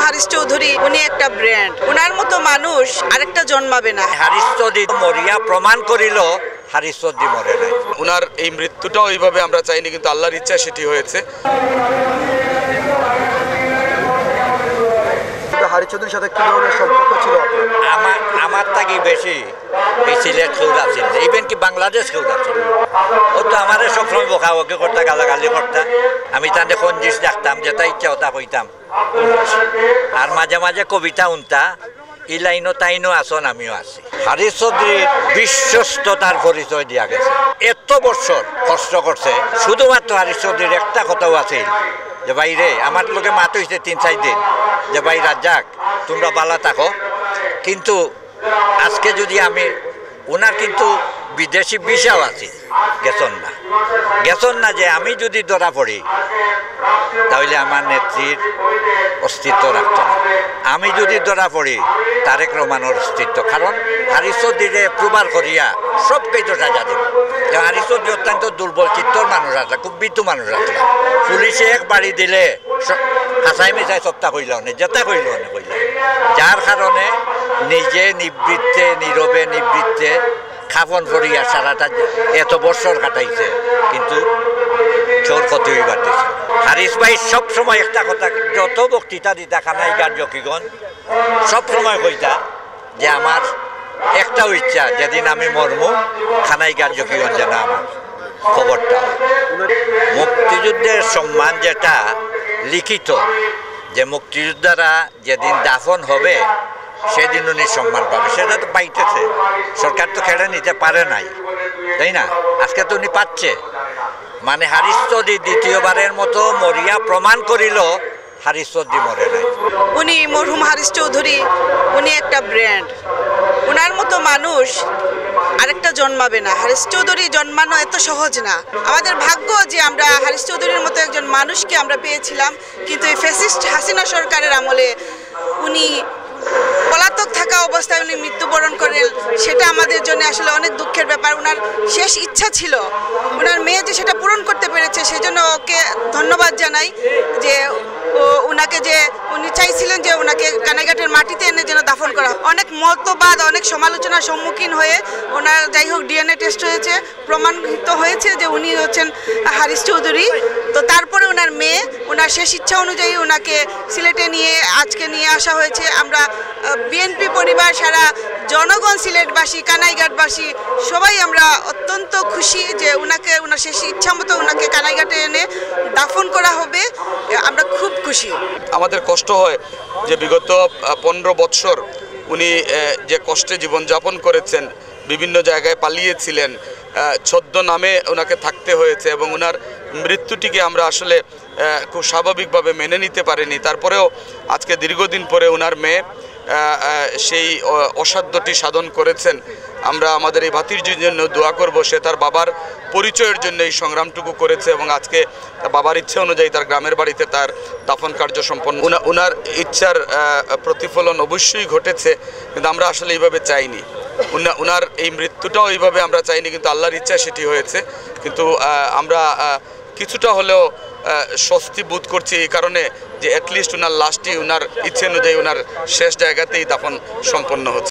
হারিস চৌধুরী উনি একটা ব্র্যান্ড, ওনার মতো মানুষ আরেকটা জন্মাবে না। হারিস চৌধুরী মরিয়া প্রমাণ করিল হারিস চৌধুরী মরে নাই। ওনার এই মৃত্যুটাও এইভাবে আমরা চাইনি, কিন্তু আল্লাহর ইচ্ছা সেটি হয়েছে। হারিস চৌধুরীর সাথে কি ধরনের সম্পর্ক ছিল? আমার থেকে বেশি এই সিলেট কেউ আছে, ইভেন কি বাংলাদেশ কেউ আছে। ও তো আমার সবসময় বকাবকি করতা, গালাগালি করতা। আমি তাদের খঞ্জিস দেখতাম, যেটা ইচ্ছা ওটা কইতাম। আর মাঝে মাঝে কবিতা উনতা, এই লাইনও তাইনও আসন আমিও আছি। হারিস চৌধুরীর বিশ্বস্ততার পরিচয় দিয়া গেছে। এত বছর কষ্ট করছে, শুধুমাত্র হারিস চৌধুরীর একটা কথাও আছে যে বাইরে আমার লোকে মাত হয়েছে 3-4 দিন যে ভাই রাজ্জাক তোমরা বালা থাকো। কিন্তু আজকে যদি আমি ওনার কিন্তু বিদেশি ভিসাও আছে, গেছন না যে আমি যদি ধরা পড়ি তাহলে আমার নেত্রীর অস্তিত্ব রাখত না। আমি যদি ধরা পড়ি তারেক রহমানের অস্তিত্ব, কারণ হারিস চৌধুরীরে প্রবার করিয়া সব কিছু সাজা দেব। হারিস চৌধুরী অত্যন্ত দুর্বল চিত্তর মানুষ আসলে, খুব বিতু মানুষ আসলে। পুলিশে এক বাড়ি দিলে হাসাই মিশাই সপ্তাহ কইল না, যেটা কইল না কইল, যার কারণে নিজে নীরবে নিবৃত্তে খাপন করিয়া সারাটা এত বছর কাটাইছে, কিন্তু চোর কতই বাড়তেছে। হারিস ভাই সবসময় একটা কথা, যত বক্তৃতা দিতা খানাই গান জকিগণ সবসময় কইতা যে আমার একটাও ইচ্ছা, যেদিন আমি মরমু খানাই গান জকিগণ যেন আমার খবরটা। মুক্তিযুদ্ধের সম্মান যেটা লিখিত, যে মুক্তিযোদ্ধারা যেদিন দাফন হবে সেদিন উনি সম্মান পাবে, সেটা তো পাইতেছে। সরকার তো কেড়ে নিতে পারে নাই, তাই না? আজকে তো উনি পাচ্ছে। মানে হারিস চৌধুরী দ্বিতীয়বারের মতো মরিয়া প্রমাণ করিল হারিস চৌধুরী মরে নাই। উনি মরহুম হারিস চৌধুরী উনি একটা ব্র্যান্ড, ওনার মতো মানুষ আরেকটা জন্মাবে না। হারিস চৌধুরী জন্মানো এত সহজ না। আমাদের ভাগ্য যে আমরা হারিস চৌধুরীর মতো একজন মানুষকে আমরা পেয়েছিলাম, কিন্তু এই ফ্যাসিস্ট হাসিনা সরকারের আমলে উনি পলাতক থাকা অবস্থায় উনি মৃত্যুবরণ করেন, সেটা আমাদের জন্য আসলে অনেক দুঃখের ব্যাপার। ওনার শেষ ইচ্ছা ছিল, ওনার মেয়ে যে সেটা পূরণ করতে পেরেছে, সেজন্য ওকে ধন্যবাদ জানাই। যে ওনাকে যে উনি চাইছিলেন যে ওনাকে কানাইঘাটের মাটিতে এনে যেন দাফন করা। অনেক মতবাদ, অনেক সমালোচনার সম্মুখীন হয়ে ওনার যাই হোক ডিএনএ টেস্ট হয়েছে, প্রমাণিত হয়েছে যে উনি হচ্ছেন হারিস চৌধুরী। তো তারপরে ওনার মেয়ে ওনার শেষ ইচ্ছা অনুযায়ী ওনাকে সিলেটে আজকে নিয়ে আসা হয়েছে। আমরা বিএনপি পরিবার, সারা জনগণ, সিলেটবাসী, কানাইঘাটবাসী সবাই আমরা অত্যন্ত খুশি যে ওনার শেষ ইচ্ছা মতো ওনাকে কানাইঘাটে এনে দাফন করা হবে। আমরা খুব খুশি। আমাদের কষ্ট হয় যে বিগত 15 বৎসর উনি যে কষ্টে জীবনযাপন করেছেন, বিভিন্ন জায়গায় পালিয়েছিলেন, ছদ্ম নামে ওনাকে থাকতে হয়েছে, এবং ওনার মৃত্যুটিকে আমরা আসলে খুব স্বাভাবিকভাবে মেনে নিতে পারিনি। তারপরেও আজকে দীর্ঘদিন পরে ওনার মেয়ে সেই অসাধ্যটি সাধন করেছেন। আমরা আমাদের এই ভাতিজির জন্য দোয়া করব, সে তার বাবার পরিচয়ের জন্য এই সংগ্রামটুকু করেছে, এবং আজকে বাবার ইচ্ছা অনুযায়ী তার গ্রামের বাড়িতে তার দাফন কার্য সম্পন্ন। ওনার ইচ্ছার প্রতিফলন অবশ্যই ঘটেছে, কিন্তু আমরা আসলে এইভাবে চাইনি। ওনার এই মৃত্যুটাও এইভাবে আমরা চাইনি, কিন্তু আল্লাহর ইচ্ছা সেটি হয়েছে। কিন্তু আমরা কিছুটা হলেও স্বস্তি বোধ করছি এই কারণে যে অ্যাটলিস্ট ওনার লাশটি ওনার ইচ্ছে অনুযায়ী ওনার শেষ জায়গাতেই দাফন সম্পন্ন হচ্ছে।